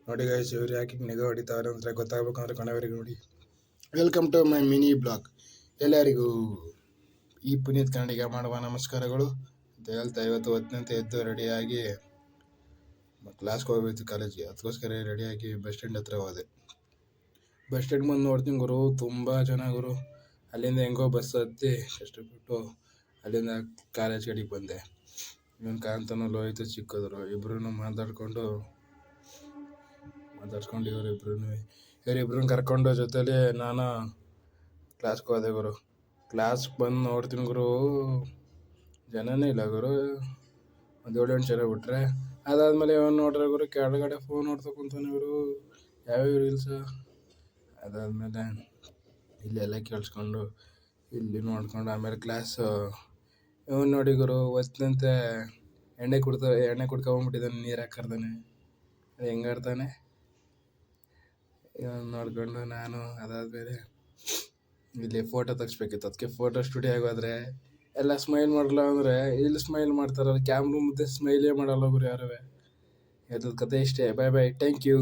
ನೋಡಿ ಗೈಸ್, ಇವ್ರು ಯಾಕೆ ನಿಗಾ ಹೊಡಿತಾವ್ರೆ ಅಂದರೆ ಗೊತ್ತಾಗಬೇಕಂದ್ರೆ ಕೊನೆವರೆಗೆ ನೋಡಿ. Welcome to my mini blog. ಎಲ್ಲರಿಗೂ ಈ ಪುನೀತ್ ಕನ್ನಡಿಗ ಮಾಡುವ ನಮಸ್ಕಾರಗಳು ಅಂತ ಹೇಳ್ತಾ, ಇವತ್ತು ಹೊತ್ತಿನಂತೆ ಎದ್ದು ರೆಡಿಯಾಗಿ ಕ್ಲಾಸ್ಗೆ ಹೋಗ್ಬೇಕು, ಕಾಲೇಜಿಗೆ. ಅದಕ್ಕೋಸ್ಕರ ರೆಡಿಯಾಗಿ ಬಸ್ ಸ್ಟ್ಯಾಂಡ್ ಹತ್ರ ಹೋದೆ. ಬಸ್ ಸ್ಟ್ಯಾಂಡ್ ಬಂದು ನೋಡ್ತೀನಿ ಗುರು, ತುಂಬ ಜನ ಗುರು. ಅಲ್ಲಿಂದ ಹೆಂಗೋ ಬಸ್ ಹತ್ತಿ ಕಷ್ಟಪಟ್ಟು ಅಲ್ಲಿಂದ ಕಾಲೇಜ್ ಕಡೆಗೆ ಬಂದೆ. ಇವನು ಕಾಂತನೂ ಲೋಹಿತು ಚಿಕ್ಕದ್ರು ಇಬ್ರು ಮಾತಾಡ್ಕೊಂಡು ಇವರಿಬ್ರು ಕರ್ಕೊಂಡು ಜೊತೆಲಿ ನಾನು ಕ್ಲಾಸ್ಗೆ ಹೋದೆ ಗುರು. ಕ್ಲಾಸ್ಗೆ ಬಂದು ನೋಡ್ತೀನಿ ಗುರು, ಜನನೇ ಇಲ್ಲ ಗುರು. ಒಂದು 7-8 ಜನ ಬಿಟ್ರೆ. ಅದಾದಮೇಲೆ ಇವನು ನೋಡ್ರೆ ಗುರು, ಕೆಳಗಡೆ ಫೋನ್ ನೋಡ್ತಾ ಕುಂತಾನೆ ಗುರು, ಯಾವ್ಯಾವ ರೀಲ್ಸು. ಅದಾದಮೇಲೆ ಇಲ್ಲೆಲ್ಲ ಕೇಳಿಸ್ಕೊಂಡು ಇಲ್ಲಿ ನೋಡ್ಕೊಂಡು ಆಮೇಲೆ ಕ್ಲಾಸು. ಇವನು ನೋಡಿ ಗುರು, ಹೊತ್ತಿನಂತೆ ಎಣ್ಣೆ ಕುಡ್ಕೊಂಬಿಟ್ಟಿದ್ದಾನೆ, ನೀರು ಹಾಕರ್ದಾನೆ. ಹೆಂಗೆ ಆಡ್ತಾನೆ ಇವನು ನೋಡ್ಕೊಂಡು ನಾನು. ಅದಾದಮೇಲೆ ಇಲ್ಲಿ ಫೋಟೋ ತೆಗಿಸ್ಬೇಕಿತ್ತು, ಅದಕ್ಕೆ ಫೋಟೋ ಸ್ಟುಡಿಯೋ ಆಗೋದ್ರೆ ಎಲ್ಲ ಸ್ಮೈಲ್ ಮಾಡಲ್ಲ ಅಂದರೆ ಇಲ್ಲಿ ಸ್ಮೈಲ್ ಮಾಡ್ತಾರಲ್ಲ, ಕ್ಯಾಮ್ರಾ ಮುಂದೆ ಸ್ಮೈಲೇ ಮಾಡಲ್ಲ ಗುರು ಯಾರೂ. ಇದ್ರ ಕತೆ ಇಷ್ಟೇ. ಬಾಯ್ ಬಾಯ್, ಥ್ಯಾಂಕ್ ಯು.